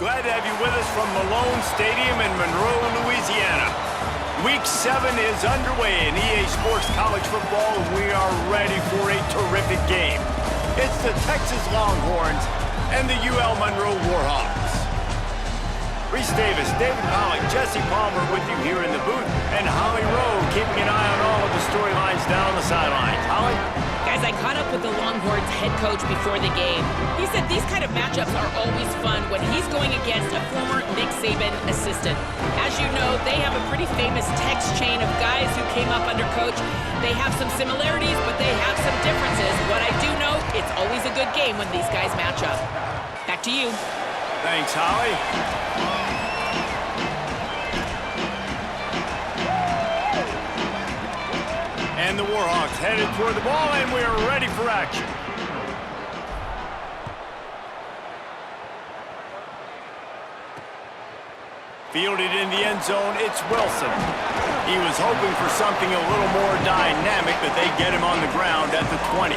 Glad to have you with us from Malone Stadium in Monroe, Louisiana. Week 7 is underway in EA Sports College Football, and we are ready for a terrific game. It's the Texas Longhorns and the UL Monroe Warhawks. Reese Davis, David Pollock, Jesse Palmer with you here in the booth, and Holly Rowe keeping an eye on all of the storylines down the sidelines. Holly? Guys, I caught up with the Longhorns head coach before the game. He said these kind of matchups are always fun when he's going against a former Nick Saban assistant. As you know, they have a pretty famous text chain of guys who came up under coach. They have some similarities, but they have some differences. What I do know, it's always a good game when these guys match up. Back to you. Thanks, Holly. And the Warhawks headed toward the ball, and we are ready for action. Fielded in the end zone, it's Wilson. He was hoping for something a little more dynamic, but they get him on the ground at the 20.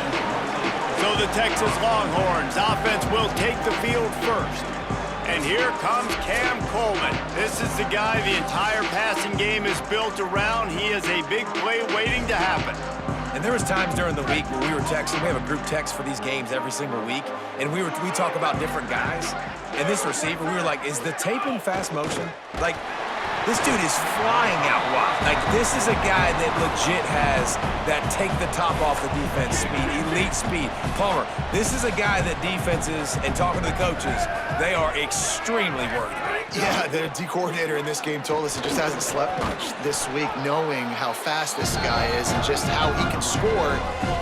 So the Texas Longhorns offense will take the field first. And here comes Cam Coleman. This is the guy the entire passing game is built around. He is a big play waiting to happen. And there was times during the week where we were texting. We have a group text for these games every single week. And we talk about different guys. And this receiver, we were like, is the tape in fast motion? Like, this dude is flying out wide. Like, this is a guy that legit has that take the top off the defense speed, elite speed. Palmer, this is a guy that defenses, and talking to the coaches, they are extremely worried about. Yeah, the D coordinator in this game told us he just hasn't slept much this week, knowing how fast this guy is and just how he can score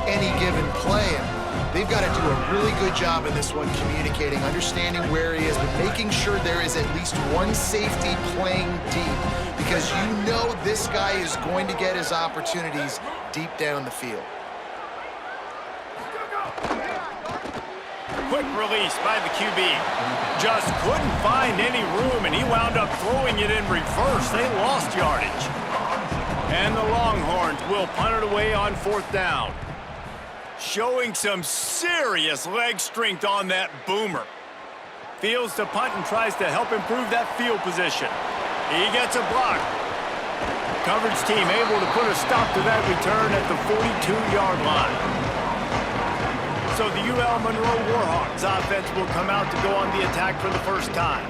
any given play. And they've got to do a really good job in this one, communicating, understanding where he is, but making sure there is at least one safety playing deep, because you know this guy is going to get his opportunities deep down the field. Quick release by the QB. Just couldn't find any room, and he wound up throwing it in reverse. They lost yardage. And the Longhorns will punt it away on 4th down. Showing some serious leg strength on that boomer. Fields to punt and tries to help improve that field position. He gets a block. Coverage team able to put a stop to that return at the 42-yard line. So the UL Monroe Warhawks offense will come out to go on the attack for the first time.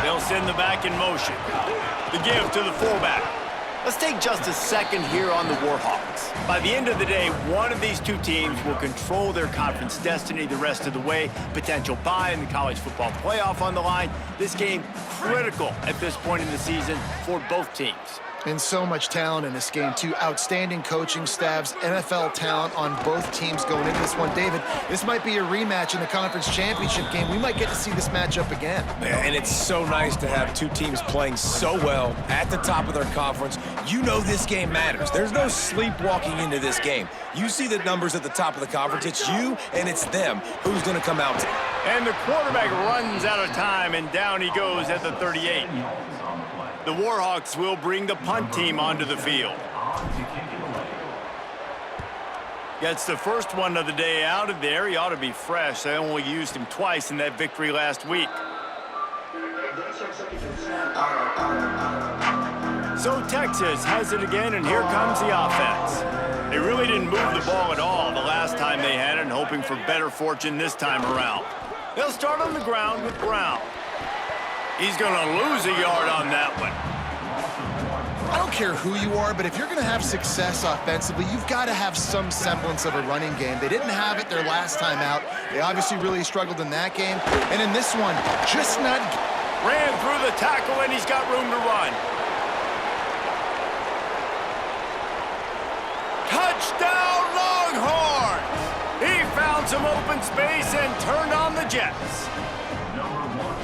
They'll send the back in motion. The give to the fullback. Let's take just a second here on the Warhawks. By the end of the day, one of these two teams will control their conference destiny the rest of the way. Potential bye in the college football playoff on the line. This game critical at this point in the season for both teams. And so much talent in this game, too. Outstanding coaching staffs, NFL talent on both teams going into this one. David, this might be a rematch in the conference championship game. We might get to see this matchup again. And it's so nice to have two teams playing so well at the top of their conference. You know this game matters. There's no sleepwalking into this game. You see the numbers at the top of the conference. It's you and it's them. Who's going to come out? And the quarterback runs out of time, and down he goes at the 38. The Warhawks will bring the punt team onto the field. Gets the first one of the day out of there. He ought to be fresh. They only used him twice in that victory last week. So Texas has it again, and here comes the offense. They really didn't move the ball at all the last time they had it, and hoping for better fortune this time around. They'll start on the ground with Brown. He's going to lose a yard on that one. I don't care who you are, but if you're going to have success offensively, you've got to have some semblance of a running game. They didn't have it their last time out. They obviously really struggled in that game. And in this one, just not... Ran through the tackle, and he's got room to run. Touchdown, Longhorns! He found some open space and turned on the Jets.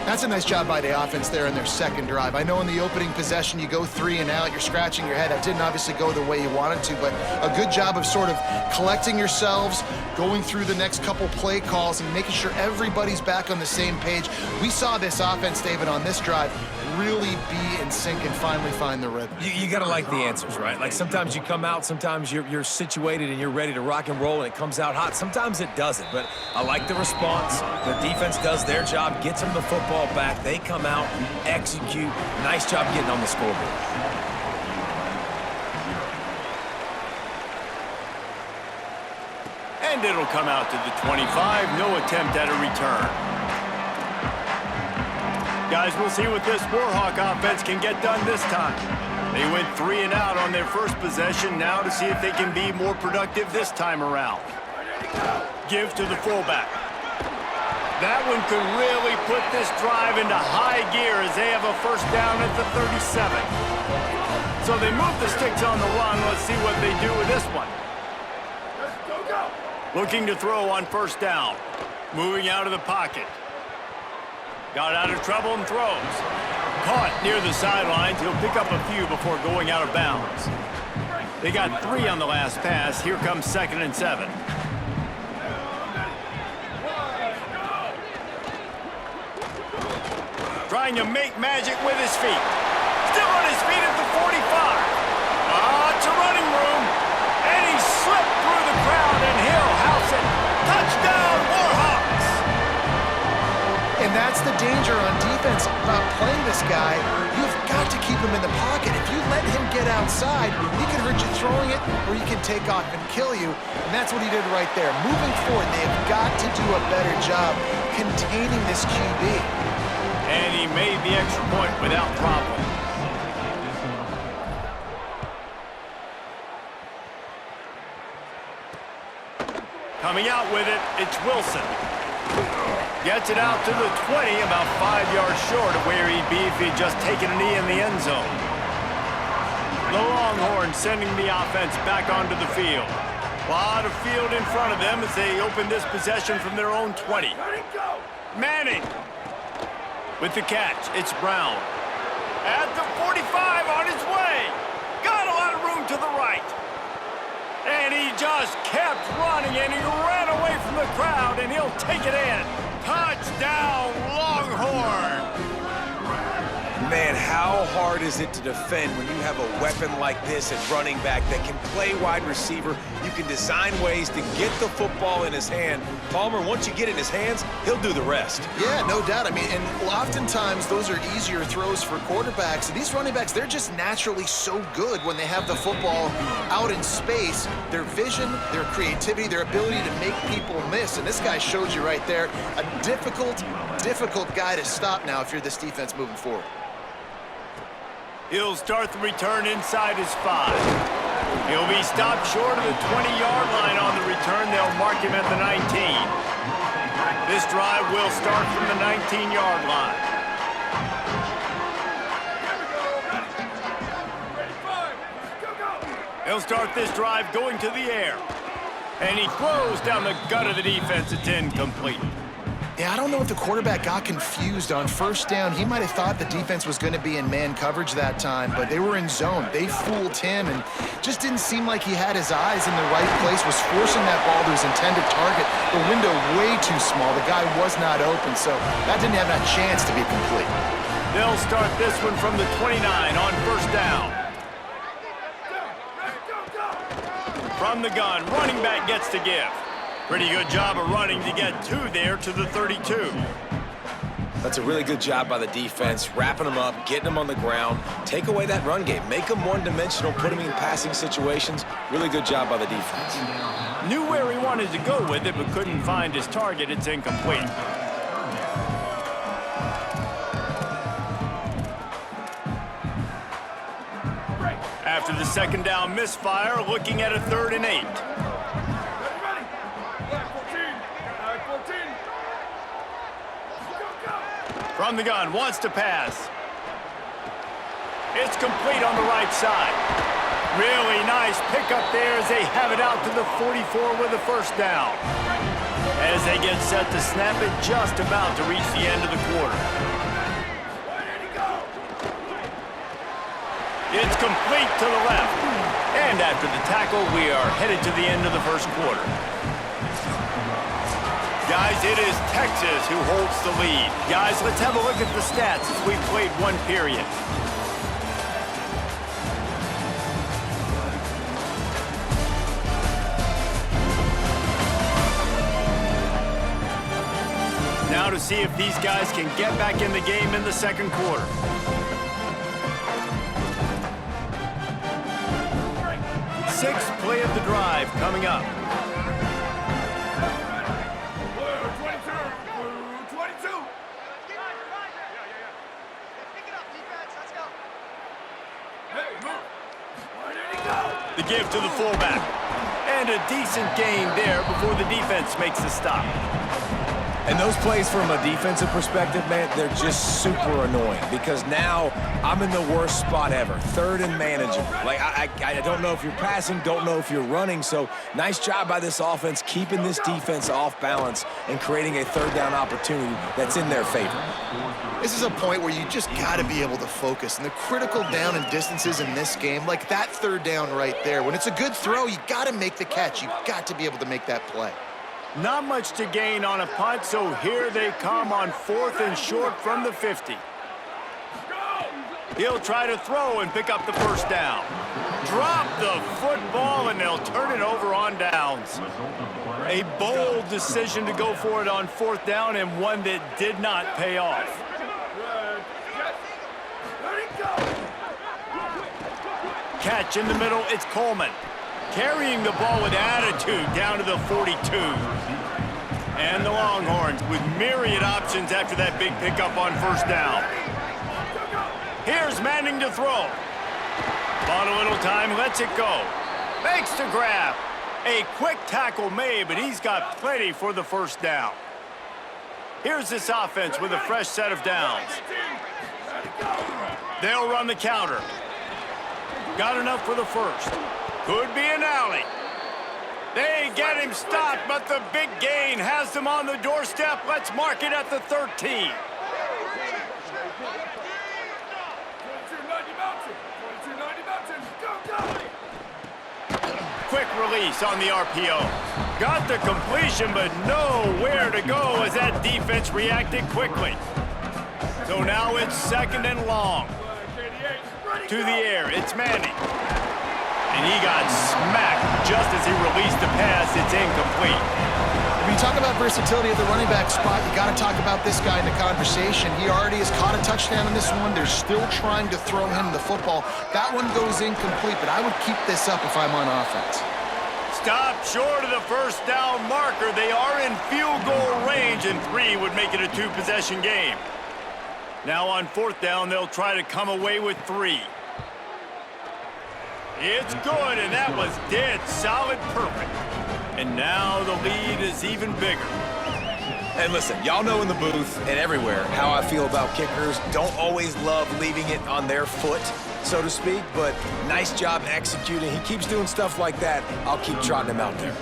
That's a nice job by the offense there in their second drive. I know in the opening possession you go 3 and out, you're scratching your head. That didn't obviously go the way you wanted to, but a good job of sort of collecting yourselves, going through the next couple play calls and making sure everybody's back on the same page. We saw this offense, David, on this drive really be in sync and finally find the rhythm. You got to like the answers, right? Like sometimes you come out, sometimes you're situated and you're ready to rock and roll and it comes out hot. Sometimes it doesn't, but I like the response. The defense does their job, gets them the football back. They come out, execute. Nice job getting on the scoreboard. And it'll come out to the 25. No attempt at a return. Guys, we'll see what this Warhawk offense can get done this time. They went 3 and out on their first possession. Now to see if they can be more productive this time around. Give to the fullback. That one could really put this drive into high gear as they have a first down at the 37. So they move the sticks on the run. Let's see what they do with this one. Looking to throw on first down. Moving out of the pocket. Got out of trouble and throws. Caught near the sidelines. He'll pick up a few before going out of bounds. They got 3 on the last pass. Here comes 2nd and 7. Trying to make magic with his feet. Still on his feet at the 45. It's a running room. And he slipped through the crowd and he'll house it. Touchdown, Warhawks! And that's the danger on defense about playing this guy. You've got to keep him in the pocket. If you let him get outside, he can hurt you throwing it, or he can take off and kill you. And that's what he did right there. Moving forward, they have got to do a better job containing this QB. And he made the extra point without problem. Coming out with it, it's Wilson. Gets it out to the 20, about 5 yards short of where he'd be if he'd just taken a knee in the end zone. The Longhorns sending the offense back onto the field. A lot of field in front of them as they open this possession from their own 20. Manning with the catch. It's Brown. At the 45 on his way. Got a lot of room to the right. And he just kept running, and he ran away from the crowd, and he'll take it in. Touchdown, Longhorn! Man, how hard is it to defend when you have a weapon like this at running back that can play wide receiver? You can design ways to get the football in his hand. Palmer, once you get it in his hands, he'll do the rest. Yeah, no doubt. I mean, and oftentimes those are easier throws for quarterbacks. These running backs, they're just naturally so good when they have the football out in space. Their vision, their creativity, their ability to make people miss. And this guy showed you right there, a difficult guy to stop now if you're this defense moving forward. He'll start the return inside his 5. He'll be stopped short of the 20-yard line on the return. They'll mark him at the 19. This drive will start from the 19-yard line. He'll start this drive going to the air. And he throws down the gut of the defense. It's incomplete. Yeah, I don't know if the quarterback got confused on first down. He might have thought the defense was going to be in man coverage that time, but they were in zone. They fooled him and just didn't seem like he had his eyes in the right place, was forcing that ball to his intended target. The window way too small. The guy was not open, so that didn't have that chance to be complete. They'll start this one from the 29 on first down. From the gun, running back gets to give. Pretty good job of running to get 2 there to the 32. That's a really good job by the defense, wrapping them up, getting them on the ground. Take away that run game. Make them one-dimensional, put them in passing situations. Really good job by the defense. Knew where he wanted to go with it, but couldn't find his target. It's incomplete. After the second down misfire, looking at a 3rd and 8. From the gun, wants to pass. It's complete on the right side. Really nice pickup there as they have it out to the 44 with a first down. As they get set to snap it, just about to reach the end of the quarter. It's complete to the left. And after the tackle, we are headed to the end of the first quarter. Guys, it is Texas who holds the lead. Guys, let's have a look at the stats as we've played one period. Now to see if these guys can get back in the game in the second quarter. Sixth play of the drive coming up. The give to the fullback. And a decent gain there before the defense makes the stop. And those plays from a defensive perspective, man, they're just super annoying because now I'm in the worst spot ever, third and manageable. Like, I don't know if you're passing, don't know if you're running, so nice job by this offense keeping this defense off balance and creating a third down opportunity that's in their favor. This is a point where you just got to be able to focus. And the critical down and distances in this game, like that third down right there, when it's a good throw, you got to make the catch. You've got to be able to make that play. Not much to gain on a punt, so here they come on 4th and short from the 50. He'll try to throw and pick up the first down. Drop the football, and they'll turn it over on downs. A bold decision to go for it on 4th down, and one that did not pay off. Catch in the middle, it's Coleman. Carrying the ball with attitude down to the 42. And the Longhorns with myriad options after that big pickup on first down. Here's Manning to throw. Bought a little time, lets it go. Makes the grab. A quick tackle made, but he's got plenty for the first down. Here's this offense with a fresh set of downs. They'll run the counter. Got enough for the first. Could be an alley. They get him stopped, but the big gain has them on the doorstep. Let's mark it at the 13. Quick release on the RPO. Got the completion, but nowhere to go as that defense reacted quickly. So now it's 2nd and long. To the air, it's Manning. And he got smacked just as he released the pass. It's incomplete. When you talk about versatility at the running back spot, you got to talk about this guy in the conversation. He already has caught a touchdown in this one. They're still trying to throw him the football. That one goes incomplete, but I would keep this up if I'm on offense. Stop short of the first down marker. They are in field goal range, and 3 would make it a 2-possession game. Now on 4th down, they'll try to come away with 3. It's good, and that was dead solid perfect. And now the lead is even bigger. And listen, y'all know in the booth and everywhere how I feel about kickers. Don't always love leaving it on their foot, so to speak, but nice job executing. He keeps doing stuff like that. I'll keep trotting him out there.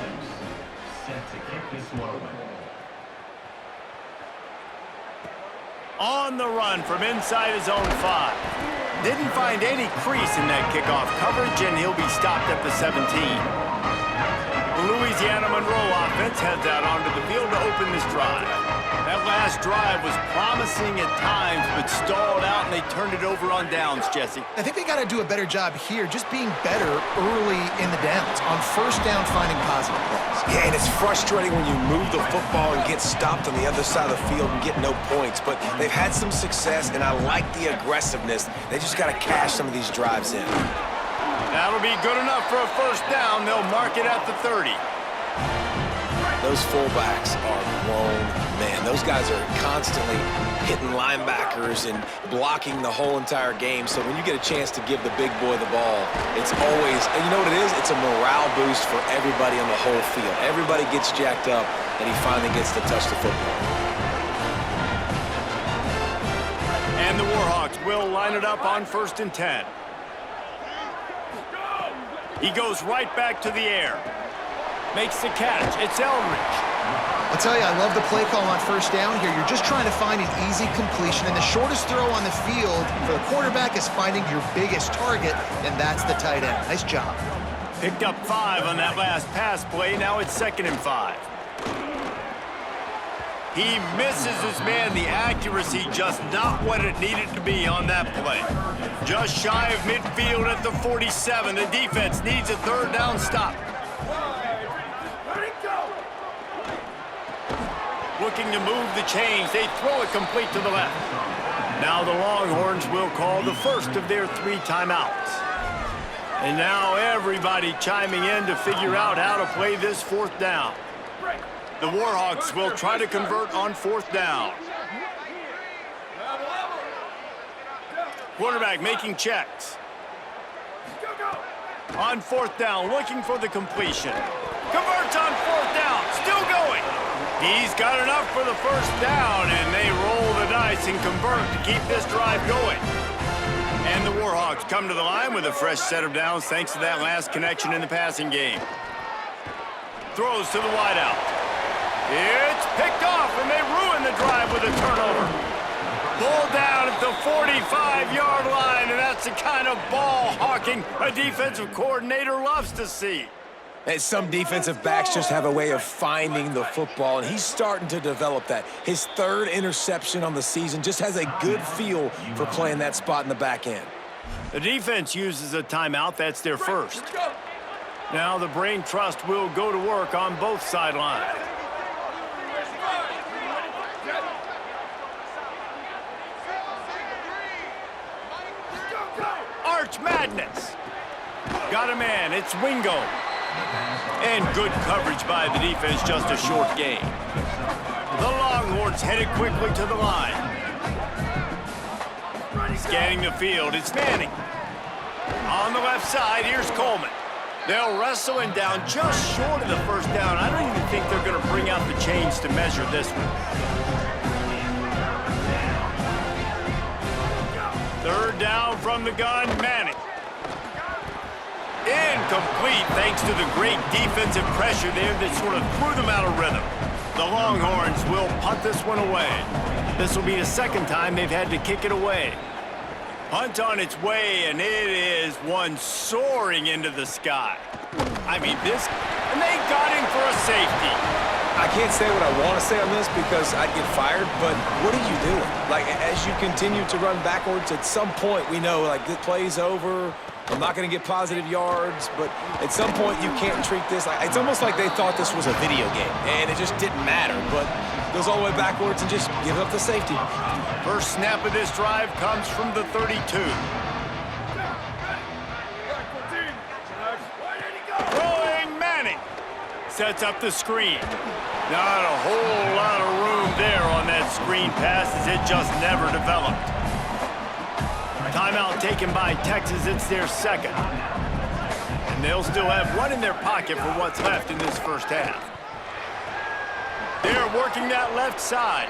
On the run from inside his own 5. Didn't find any crease in that kickoff coverage, and he'll be stopped at the 17. The Louisiana Monroe offense heads out onto the field to open this drive. That last drive was promising at times, but stalled out, and they turned it over on downs, Jesse. I think they got to do a better job here, just being better early in the downs. On first down, finding positive plays. Yeah, and it's frustrating when you move the football and get stopped on the other side of the field and get no points. But they've had some success, and I like the aggressiveness. They just got to cash some of these drives in. That'll be good enough for a first down. They'll mark it at the 30. Those fullbacks are grown men. Those guys are constantly hitting linebackers and blocking the whole entire game. So when you get a chance to give the big boy the ball, it's always, and you know what it is? It's a morale boost for everybody on the whole field. Everybody gets jacked up, and he finally gets to touch the football. And the Warhawks will line it up on 1st and 10. He goes right back to the air. Makes the catch. It's Eldridge. I'll tell you, I love the play call on first down here. You're just trying to find an easy completion, and the shortest throw on the field for the quarterback is finding your biggest target, and that's the tight end. Nice job. Picked up 5 on that last pass play. Now it's 2nd and 5. He misses his man. The accuracy just not what it needed to be on that play. Just shy of midfield at the 47. The defense needs a 3rd down stop. Looking to move the chains. They throw it complete to the left. Now the Longhorns will call the first of their 3 timeouts. And now everybody chiming in to figure out how to play this 4th down. The Warhawks will try to convert on 4th down. Quarterback making checks. On 4th down, looking for the completion. Converts on 4th down, still going. He's got enough for the 1st down, and they roll the dice and convert to keep this drive going. And the Warhawks come to the line with a fresh set of downs thanks to that last connection in the passing game. Throws to the wideout. It's picked off, and they ruin the drive with a turnover. Pulled down at the 45-yard line, and that's the kind of ball hawking a defensive coordinator loves to see. And some defensive backs just have a way of finding the football, and he's starting to develop that. His 3rd interception on the season, just has a good feel for playing that spot in the back end. The defense uses a timeout. That's their 1st. Now the Brain Trust will go to work on both sidelines. Arch Madness. Got a man. It's Wingo. And good coverage by the defense, just a short gain. The Longhorns headed quickly to the line. Scanning the field, it's Manning. On the left side, here's Coleman. They'll wrestle him down just short of the 1st down. I don't even think they're going to bring out the chains to measure this one. 3rd down from the gun, Manning. Incomplete thanks to the great defensive pressure there that sort of threw them out of rhythm. The Longhorns will punt this one away. This will be the 2nd time they've had to kick it away. Punt on its way, and it is one soaring into the sky. I mean, and they got him for a safety. I can't say what I want to say on this because I'd get fired, but what are you doing? Like, as you continue to run backwards, at some point we know, like, this play's over. I'm not going to get positive yards, but at some point you can't treat this. It's almost like they thought this was a video game, and it just didn't matter. But goes all the way backwards and just give up the safety. First snap of this drive comes from the 32. Throwing Manning. Sets up the screen. Not a whole lot of room there on that screen pass as it just never developed. Timeout taken by Texas. It's their 2nd. And they'll still have one in their pocket for what's left in this 1st half. They're working that left side.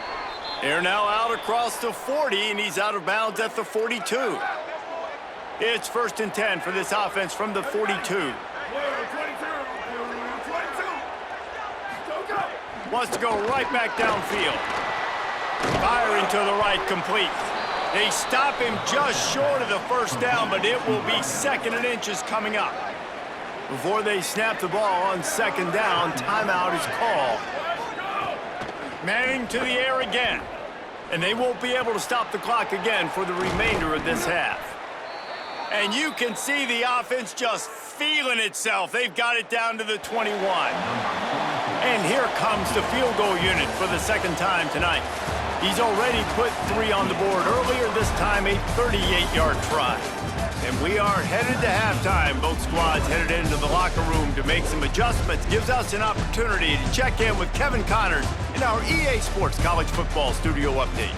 They're now out across the 40, and he's out of bounds at the 42. It's 1st and 10 for this offense from the 42. Wants to go right back downfield. Firing to the right, complete. They stop him just short of the 1st down, but it will be 2nd and inches coming up. Before they snap the ball on 2nd down, timeout is called. Manning to the air again. And they won't be able to stop the clock again for the remainder of this half. And you can see the offense just feeling itself. They've got it down to the 21. And here comes the field goal unit for the 2nd time tonight. He's already put 3 on the board earlier, this time a 38-yard try. And we are headed to halftime. Both squads headed into the locker room to make some adjustments. Gives us an opportunity to check in with Kevin Connors in our EA Sports College Football Studio Update.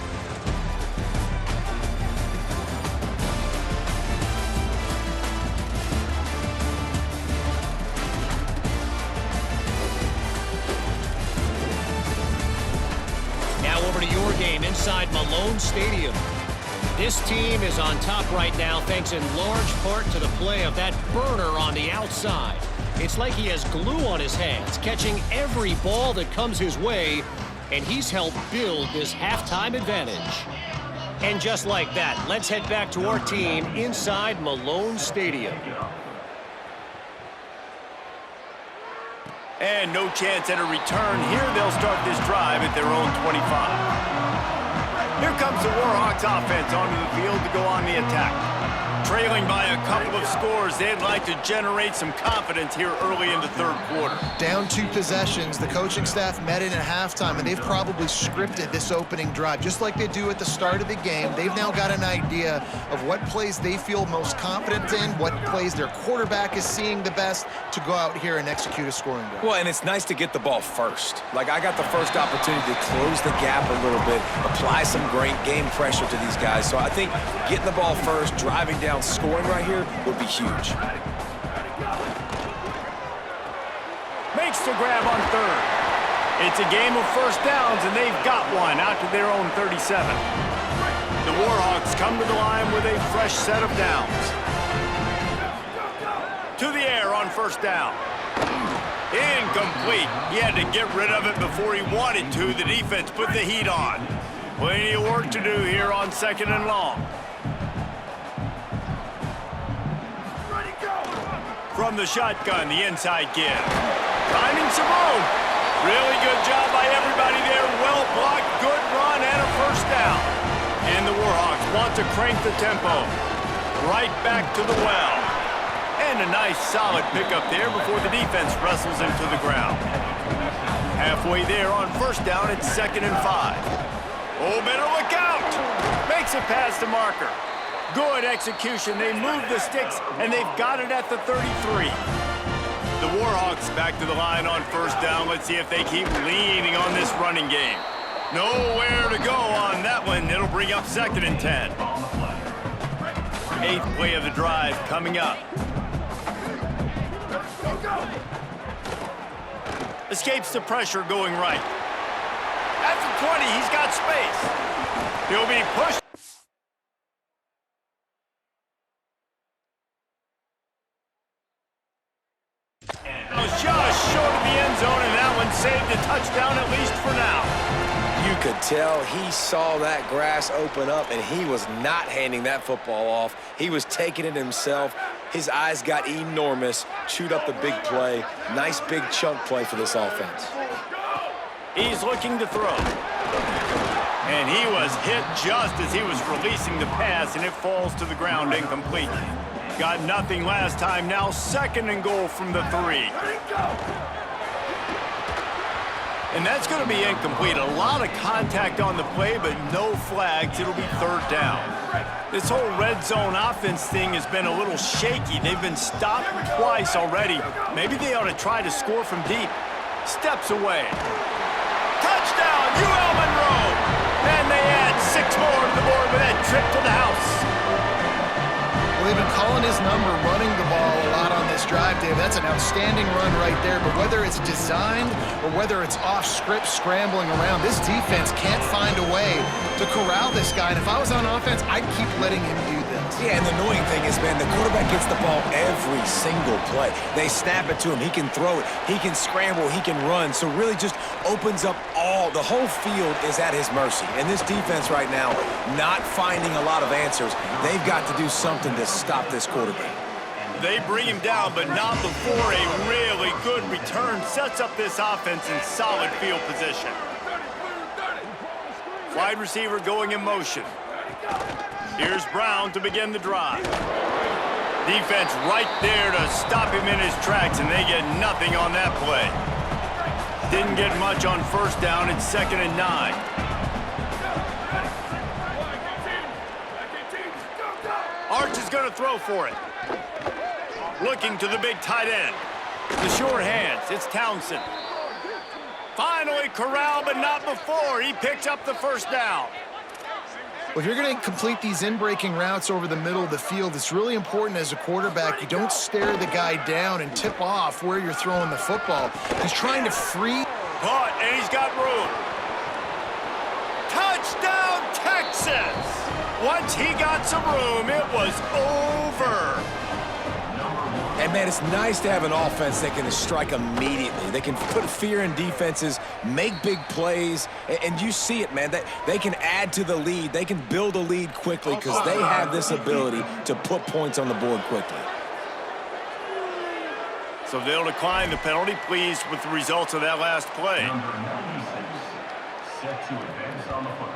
Now over to your game inside Malone Stadium. This team is on top right now thanks in large part to the play of that burner on the outside. It's like he has glue on his hands, catching every ball that comes his way, and he's helped build this halftime advantage. And just like that, let's head back to our team inside Malone Stadium. And no chance at a return. Here they'll start this drive at their own 25. Here comes the Warhawks offense onto the field to go on the attack. Trailing by a couple of scores, they'd like to generate some confidence here early in the third quarter. Down 2 possessions, the coaching staff met in at halftime, and they've probably scripted this opening drive. Just like they do at the start of the game, they've now got an idea of what plays they feel most confident in, what plays their quarterback is seeing the best to go out here and execute a scoring drive. Well, and it's nice to get the ball first. Like, I got the first opportunity to close the gap a little bit, apply some great game pressure to these guys. So I think getting the ball first, driving down, scoring right here would be huge. Makes the grab on third. It's a game of first downs, and they've got one out to their own 37. The Warhawks come to the line with a fresh set of downs. To the air on first down. Incomplete. He had to get rid of it before he wanted to. The defense put the heat on. Plenty of work to do here on second and long. From the shotgun, the inside give. Finding some room. Really good job by everybody there. Well blocked, good run, and a first down. And the Warhawks want to crank the tempo. Right back to the well. And a nice solid pickup there before the defense wrestles him to the ground. Halfway there on first down, it's 2nd and 5. Oh, better look out. Makes it past the marker. Good execution. They move the sticks, and they've got it at the 33. The Warhawks back to the line on first down. Let's see if they keep leaning on this running game. Nowhere to go on that one. It'll bring up 2nd and 10. 8th play of the drive coming up. Escapes the pressure going right. At the 20, he's got space. He'll be pushed. Just short of the end zone, and that one saved a touchdown at least for now. You could tell he saw that grass open up, and he was not handing that football off. He was taking it himself. His eyes got enormous, chewed up the big play. Nice big chunk play for this offense. He's looking to throw. And he was hit just as he was releasing the pass, and it falls to the ground incomplete. Got nothing last time. Now 2nd and goal from the 3. And that's going to be incomplete. A lot of contact on the play, but no flags. It'll be 3rd down. This whole red zone offense thing has been a little shaky. They've been stopped twice already. Maybe they ought to try to score from deep. Steps away. Touchdown, UL Monroe! And they add 6 more to the board with that trip to the house. They've been calling his number, running the ball a lot on this drive, Dave. That's an outstanding run right there. But whether it's designed or whether it's off script, scrambling around, this defense can't find a way to corral this guy. And if I was on offense, I'd keep letting him do this. Yeah, and the annoying thing is, man, the quarterback gets the ball every single play. They snap it to him. He can throw it. He can scramble. He can run. So really just opens up the whole field is at his mercy. And this defense right now, not finding a lot of answers. They've got to do something to stop this quarterback. They bring him down, but not before a really good return sets up this offense in solid field position. Wide receiver going in motion. Here's Brown to begin the drive. Defense right there to stop him in his tracks, and they get nothing on that play. Didn't get much on first down. It's 2nd and 9. Arch is going to throw for it. Looking to the big tight end. The short hands. It's Townsend. Finally corralled, but not before. He picks up the first down. Well, if you're going to complete these in-breaking routes over the middle of the field, it's really important as a quarterback you don't stare the guy down and tip off where you're throwing the football. He's trying to free. Caught, and he's got room. Touchdown, Texas! Once he got some room, it was over. And, man, it's nice to have an offense that can strike immediately. They can put fear in defenses, make big plays, and you see it, man. They can add to the lead. They can build a lead quickly because they have this ability to put points on the board quickly. So they'll decline the penalty, pleased with the results of that last play. Set to advance on the football.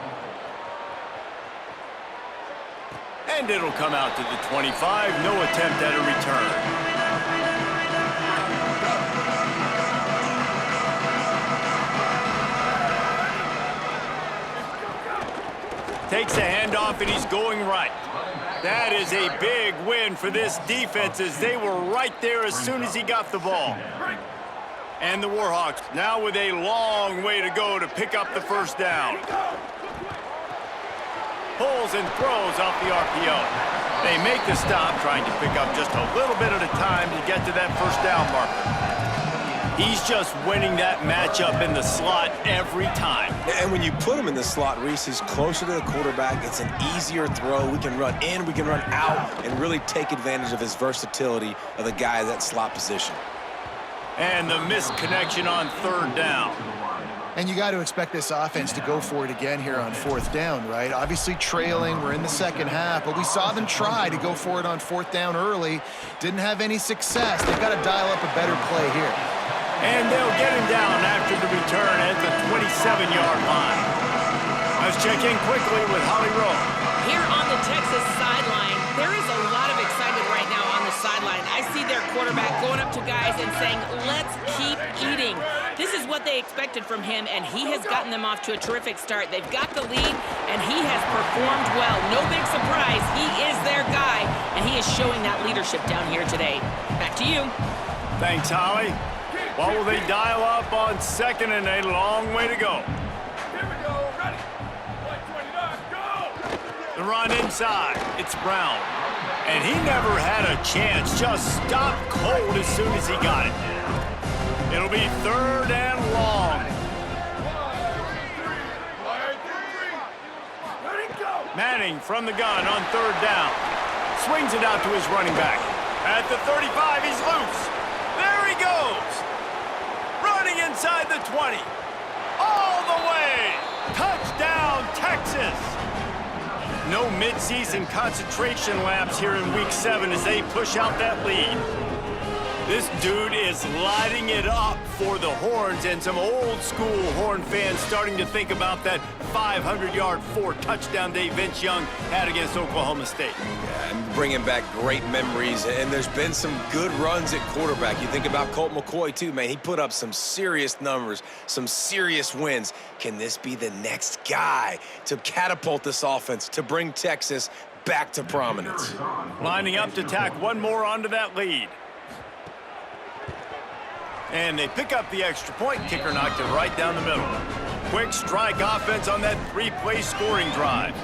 And it'll come out to the 25. No attempt at a return. Takes a handoff, and he's going right. That is a big win for this defense as they were right there as soon as he got the ball. And the Warhawks now with a long way to go to pick up the first down. Pulls and throws off the RPO. They make the stop, trying to pick up just a little bit at a time to get to that first down marker. He's just winning that matchup in the slot every time. And when you put him in the slot, Reese, he's closer to the quarterback. It's an easier throw. We can run in, we can run out, and really take advantage of his versatility of the guy in that slot position. And the missed connection on third down. And you got to expect this offense to go for it again here on fourth down, right? Obviously trailing, we're in the second half, but we saw them try to go for it on fourth down early. Didn't have any success. They've got to dial up a better play here. And they'll get him down after the return at the 27-yard line. Let's check in quickly with Holly Rowe. Here on the Texas sideline, there is a lot of excitement right now on the sideline. I see their quarterback going up to guys and saying, let's keep eating. This is what they expected from him, and he has gotten them off to a terrific start. They've got the lead, and he has performed well. No big surprise. He is their guy, and he is showing that leadership down here today. Back to you. Thanks, Holly. What will they dial up on second and a long way to go? Here we go. Ready. 129. Go. The run inside. It's Brown. And he never had a chance. Just stopped cold as soon as he got it. It'll be third and long. 1, 2, 3. Ready, go. Manning from the gun on third down. Swings it out to his running back. At the 35, he's loose. There he goes. Running inside the 20. All the way. Touchdown, Texas. No midseason concentration laps here in Week 7 as they push out that lead. This dude is lighting it up for the Horns, and some old-school Horn fans starting to think about that 500-yard, 4-touchdown day Vince Young had against Oklahoma State. Yeah, and bringing back great memories, and there's been some good runs at quarterback. You think about Colt McCoy, too, man. He put up some serious numbers, some serious wins. Can this be the next guy to catapult this offense, to bring Texas back to prominence? Lining up to tack one more onto that lead. And they pick up the extra point. Kicker knocked it right down the middle. Quick strike offense on that 3-play scoring drive.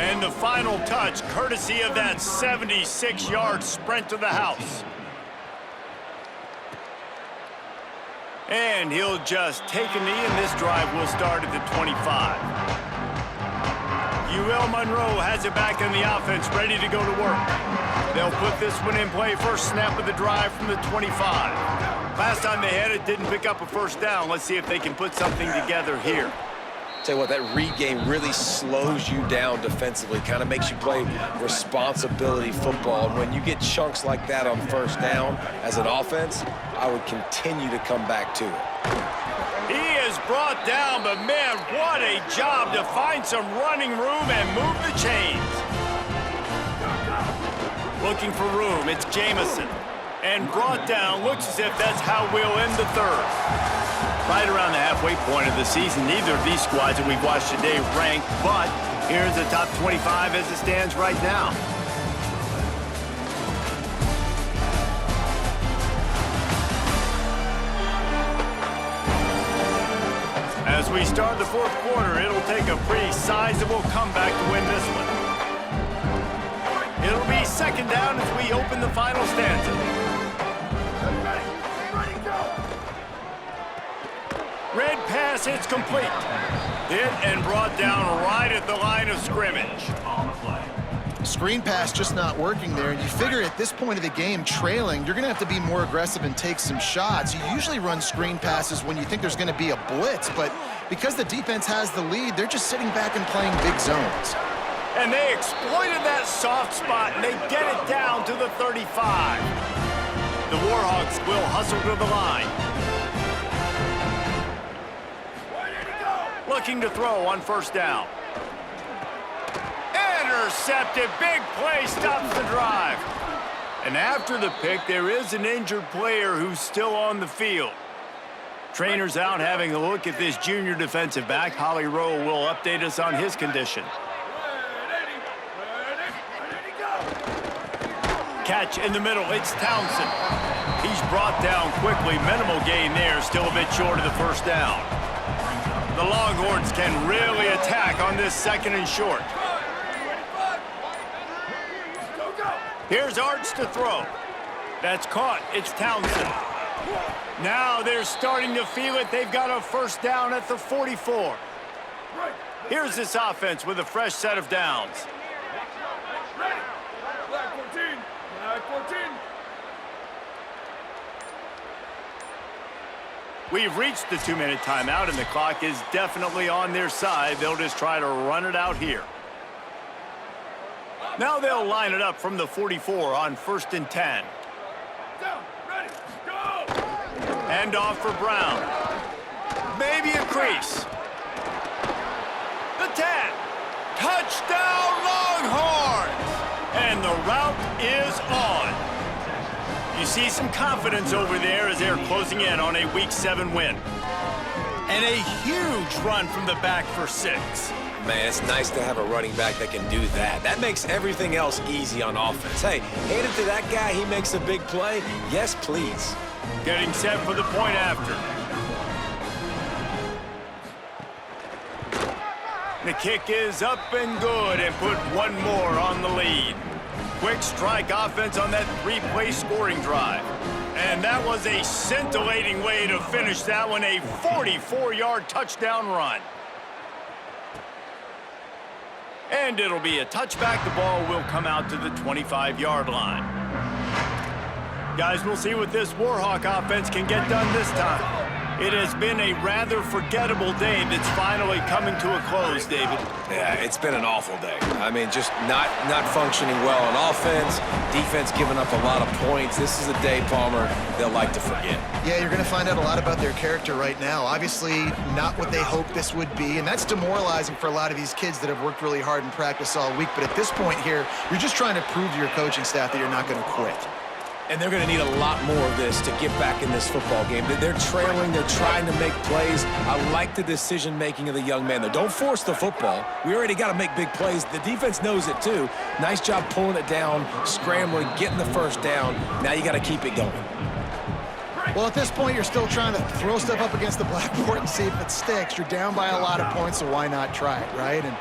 And the final touch, courtesy of that 76-yard sprint to the house. And he'll just take a knee, and this drive will start at the 25. UL Monroe has it back in the offense, ready to go to work. They'll put this one in play, first snap of the drive from the 25. Last time they had it, didn't pick up a first down. Let's see if they can put something together here. Tell you what, that read game really slows you down defensively, kind of makes you play responsibility football. And when you get chunks like that on first down as an offense, I would continue to come back to it. He is brought down, but man, what a job to find some running room and move the chains. Looking for room, it's Jamison. And brought down, looks as if that's how we'll end the third. Right around the halfway point of the season, neither of these squads that we've watched today ranked, but here's the top 25 as it stands right now. As we start the fourth quarter, it'll take a pretty sizable comeback to win this one. It'll be second down as we open the final stanza. Red pass, it's complete. Hit and brought down right at the line of scrimmage. On the play. Screen pass just not working there, and you figure at this point of the game, trailing, you're going to have to be more aggressive and take some shots. You usually run screen passes when you think there's going to be a blitz, but because the defense has the lead, they're just sitting back and playing big zones. And they exploited that soft spot, and they get it down to the 35. The Warhawks will hustle to the line. Looking to throw on first down. Intercepted, big play, stops the drive. And after the pick, there is an injured player who's still on the field. Trainer's out having a look at this junior defensive back. Holly Rowe will update us on his condition. Catch in the middle, it's Townsend. He's brought down quickly, minimal gain there, still a bit short of the first down. The Longhorns can really attack on this second and short. Here's Arts to throw. That's caught. It's Townsend. Now they're starting to feel it. They've got a first down at the 44. Here's this offense with a fresh set of downs. Black 14. Black 14. We've reached the 2-minute timeout, and the clock is definitely on their side. They'll just try to run it out here. Now they'll line it up from the 44 on 1st and 10. Down. Ready. Go. Hand off for Brown. Maybe a crease. The 10. Touchdown Longhorns! And the route is on. You see some confidence over there as they're closing in on a Week 7 win. And a huge run from the back for 6. Man, it's nice to have a running back that can do that. That makes everything else easy on offense. Hey, hand it to that guy, he makes a big play. Yes, please. Getting set for the point after. The kick is up and good and put one more on the lead. Quick strike offense on that 3-play scoring drive. And that was a scintillating way to finish that one, a 44-yard touchdown run. And it'll be a touchback. The ball will come out to the 25-yard line. Guys, we'll see what this Warhawk offense can get done this time. It has been a rather forgettable day that's finally coming to a close, David. Yeah, it's been an awful day. I mean, just not functioning well on offense, defense giving up a lot of points. This is a day, Palmer, they'll like to forget. Yeah, you're going to find out a lot about their character right now. Obviously, not what they hoped this would be, and that's demoralizing for a lot of these kids that have worked really hard in practice all week. But at this point here, you're just trying to prove to your coaching staff that you're not going to quit. And they're going to need a lot more of this to get back in this football game. They're trailing. They're trying to make plays. I like the decision-making of the young man, though. Don't force the football. We already got to make big plays. The defense knows it, too. Nice job pulling it down, scrambling, getting the first down. Now you got to keep it going. Well, at this point, you're still trying to throw stuff up against the blackboard and see if it sticks. You're down by a lot of points, so why not try it, right? And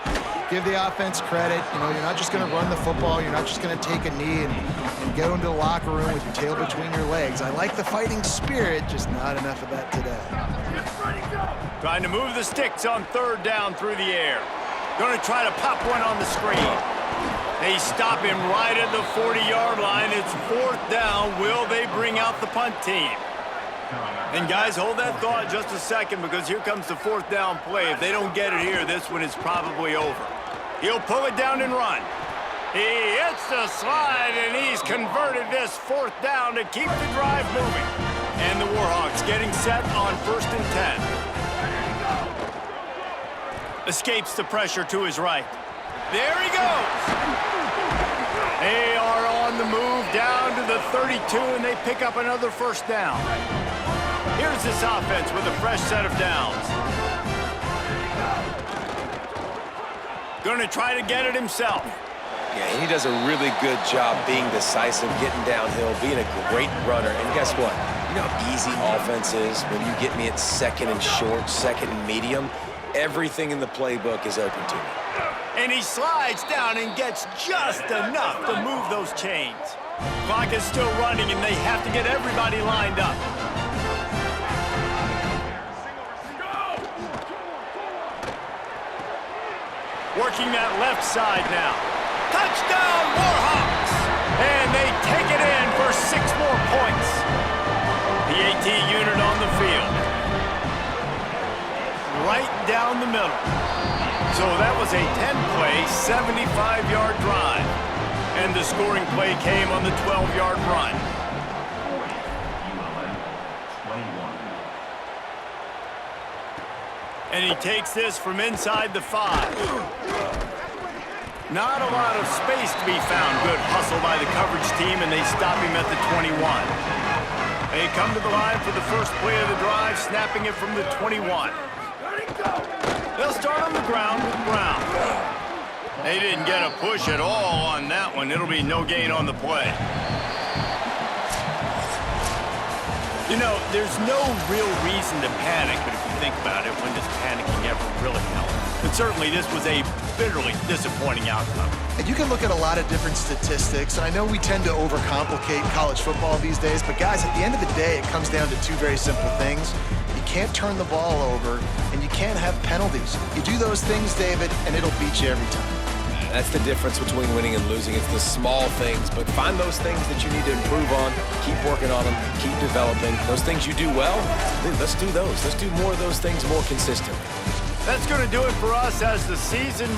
give the offense credit. You know, you're not just going to run the football. You're not just going to take a knee and go into the locker room with your tail between your legs. I like the fighting spirit, just not enough of that today. Trying to move the sticks on 3rd down through the air. Going to try to pop one on the screen. They stop him right at the 40-yard line. It's 4th down. Will they bring out the punt team? And guys, hold that thought just a second, because here comes the 4th down play. If they don't get it here, this one is probably over. He'll pull it down and run. He hits the slide, and he's converted this 4th down to keep the drive moving. And the Warhawks getting set on 1st and 10. Escapes the pressure to his right. There he goes. They are on the move down to the 32, and they pick up another 1st down. Here's this offense with a fresh set of downs. Going to try to get it himself. Yeah, and he does a really good job being decisive, getting downhill, being a great runner. And guess what? You know how easy offense is when you get me at 2nd and short, 2nd and medium? Everything in the playbook is open to me. And he slides down and gets just enough to move those chains. Clock is still running, and they have to get everybody lined up. Working that left side now. Touchdown, Warhawks! And they take it in for 6 more points. The AT unit on the field. Right down the middle. So that was a 10-play, 75-yard drive. And the scoring play came on the 12-yard run. And he takes this from inside the 5. Not a lot of space to be found. Good hustle by the coverage team, and they stop him at the 21. They come to the line for the first play of the drive, snapping it from the 21. They'll start on the ground with Brown. They didn't get a push at all on that one. It'll be no gain on the play. You know, there's no real reason to panic, but if you think about it, when does panicking ever really help? But certainly this was a bitterly disappointing outcome. And you can look at a lot of different statistics, and I know we tend to overcomplicate college football these days, but guys, at the end of the day, it comes down to 2 very simple things. You can't turn the ball over, and you can't have penalties. You do those things, David, and it'll beat you every time. That's the difference between winning and losing. It's the small things, but find those things that you need to improve on, keep working on them, keep developing. Those things you do well, let's do those. Let's do more of those things more consistently. That's going to do it for us as the season